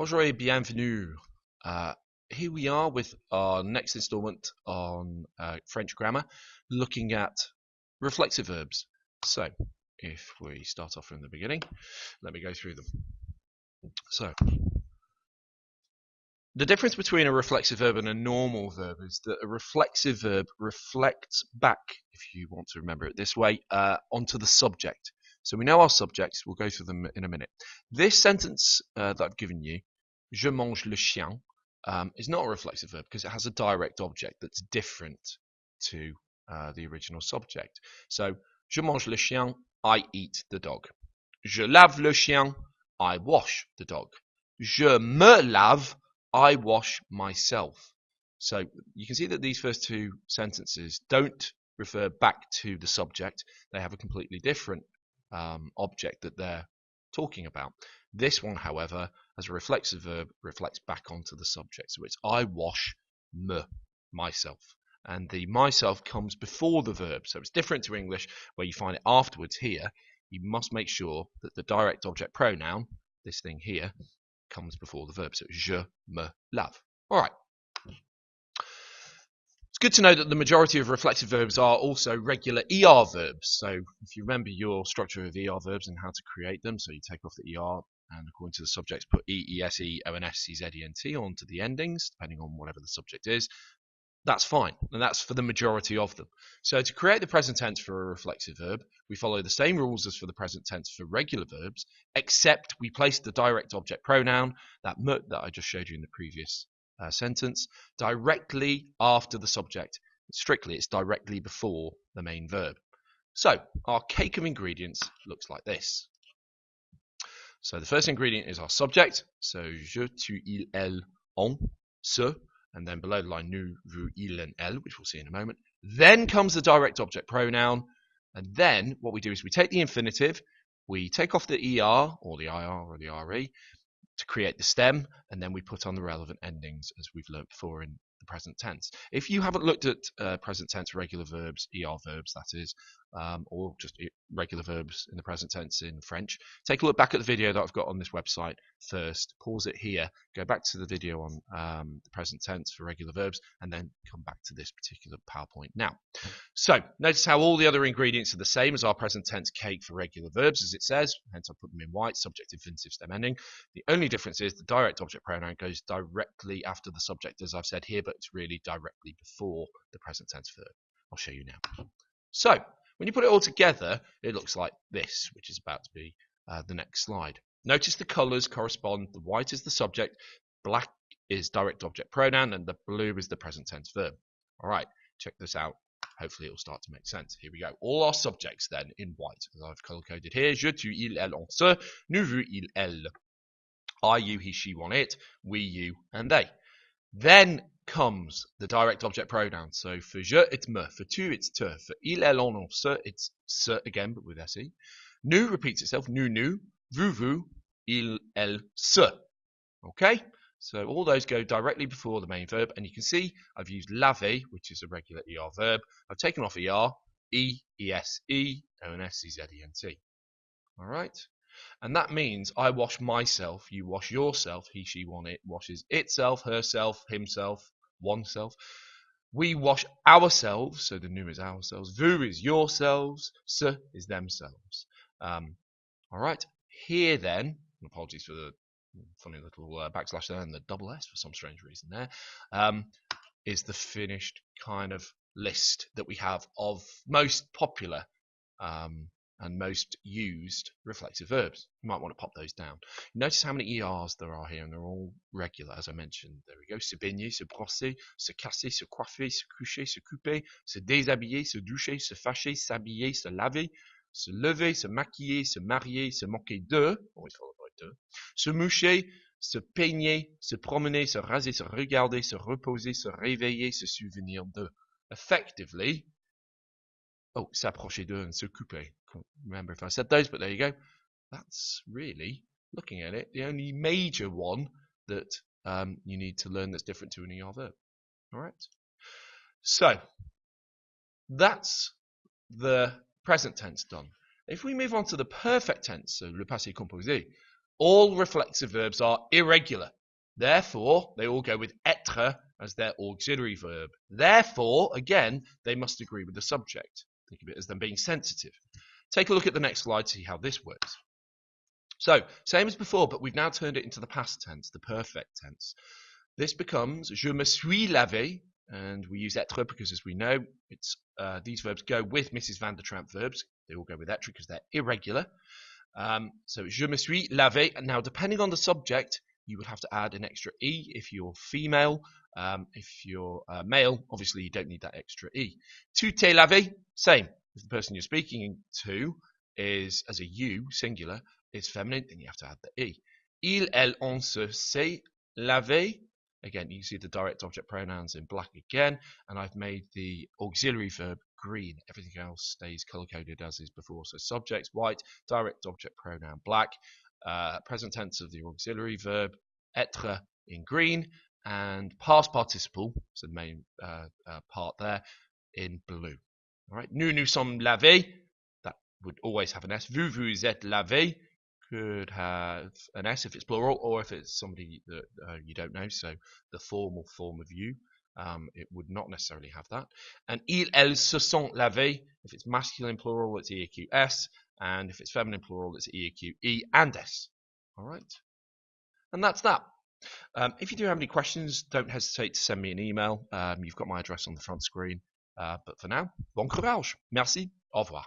Bonjour et bienvenue. Here we are with our next installment on French grammar, looking at reflexive verbs. So, if we start off from the beginning, let me go through them. So, the difference between a reflexive verb and a normal verb is that a reflexive verb reflects back, if you want to remember it this way, onto the subject. So we know our subjects, we'll go through them in a minute. This sentence that I've given you, je mange le chien, is not a reflexive verb because it has a direct object that's different to the original subject. So, je mange le chien, I eat the dog. Je lave le chien, I wash the dog. Je me lave, I wash myself. So you can see that these first two sentences don't refer back to the subject. They have a completely different object that they're talking about. This one, however, as a reflexive verb, reflects back onto the subject. So it's I wash me, myself. And the myself comes before the verb. So it's different to English where you find it afterwards. Here, you must make sure that the direct object pronoun, this thing here, comes before the verb. So je me lave. All right. It's good to know that the majority of reflexive verbs are also regular ER verbs. So if you remember your structure of ER verbs and how to create them, so you take off the ER and according to the subjects put E, ES, E, ONS, CZ, ENT onto the endings, depending on whatever the subject is. That's fine, and that's for the majority of them. So to create the present tense for a reflexive verb, we follow the same rules as for the present tense for regular verbs, except we place the direct object pronoun, that me that I just showed you in the previous sentence, directly after the subject. Strictly, it's directly before the main verb. So our cake of ingredients looks like this. So the first ingredient is our subject. So je, tu, il, elle, on, ce. And then below the line, nous, vous, il, and elle, which we'll see in a moment. Then comes the direct object pronoun. And then what we do is we take the infinitive, we take off the ER, or the IR, or the RE, to create the stem, and then we put on the relevant endings, as we've learnt before in the present tense. If you haven't looked at present tense regular verbs, ER verbs that is, or just regular verbs in the present tense in French, take a look back at the video that I've got on this website first, pause it here, go back to the video on the present tense for regular verbs, and then come back to this particular PowerPoint now. So notice how all the other ingredients are the same as our present tense cake for regular verbs, as it says, hence I put them in white, subject, infinitive, stem, ending. The only difference is the direct object pronoun goes directly after the subject, as I've said here, but it's really directly before the present tense verb. I'll show you now. So when you put it all together, it looks like this, which is about to be the next slide. Notice the colours correspond. The white is the subject, black is direct object pronoun, and the blue is the present tense verb. All right, check this out. Hopefully it will start to make sense. Here we go. All our subjects then in white, as I've color-coded here. Je, tu, il, elle, on, ce. Nous, vous, il, elle. I, you, he, she, one, it. We, you, and they. Then comes the direct object pronoun. So for je, it's me. For tu, it's te. For il, elle, on, ce, it's ce again, but with se. Nous repeats itself. Nous, vous, il, elle, ce. Okay? So all those go directly before the main verb, and you can see I've used laver, which is a regular ER verb. I've taken off ER, E, ES, E, ONS, CZ, ENT. All right? And that means I wash myself, you wash yourself, he, she, one, it washes itself, herself, himself, oneself. We wash ourselves, so the nous is ourselves, vous is yourselves, ce is themselves. All right? Here then, apologies for the funny little backslash there and the double S for some strange reason there, is the finished kind of list that we have of most popular and most used reflexive verbs. You might want to pop those down. Notice how many ERs there are here, and they're all regular, as I mentioned. There we go. Se baigner, se brosser, se casser, se coiffer, se coucher, se couper, se déshabiller, se doucher, se fâcher, s'habiller, se laver, se lever, se maquiller, se marier, se moquer de, always followed by de, se moucher, se peigner, se promener, se raser, se regarder, se reposer, se réveiller, se souvenir de. Effectively, s'approcher de and se couper. Can't remember if I said those, but there you go. That's really, looking at it, the only major one that you need to learn that's different to an ER verb. All right? So, that's the present tense done. If we move on to the perfect tense, so le passé composé, All reflexive verbs are irregular. Therefore, they all go with être as their auxiliary verb. Therefore, again, they must agree with the subject. Think of it as them being sensitive. Take a look at the next slide to see how this works. So, same as before, but we've now turned it into the past tense, the perfect tense. This becomes je me suis lavé, and we use être because, as we know, these verbs go with Mrs. Van der Tramp verbs. They all go with être because they're irregular. So je me suis lavé. And now, depending on the subject, you would have to add an extra e if you're female. If you're male, obviously you don't need that extra e. Tu t'es lavé, same. If the person you're speaking to is as a you, singular, is feminine, then you have to add the e. Il, elle, on se s'est lavé. Again, you can see the direct object pronouns in black again, and I've made the auxiliary verb green. Everything else stays color-coded as is before. So subjects white, direct object pronoun black, present tense of the auxiliary verb être in green, and past participle, so the main part there, in blue. All right, nous sommes lavés. That would always have an S. Vous êtes lavés could have an S if it's plural, or if it's somebody that you don't know, so the formal form of you, it would not necessarily have that. And ils, elles se sont lavés. If it's masculine plural, it's EAQ-S, and if it's feminine plural, it's EAQ-E and S. All right, and that's that. If you do have any questions, don't hesitate to send me an email. You've got my address on the front screen. But for now, bon courage. Merci. Au revoir.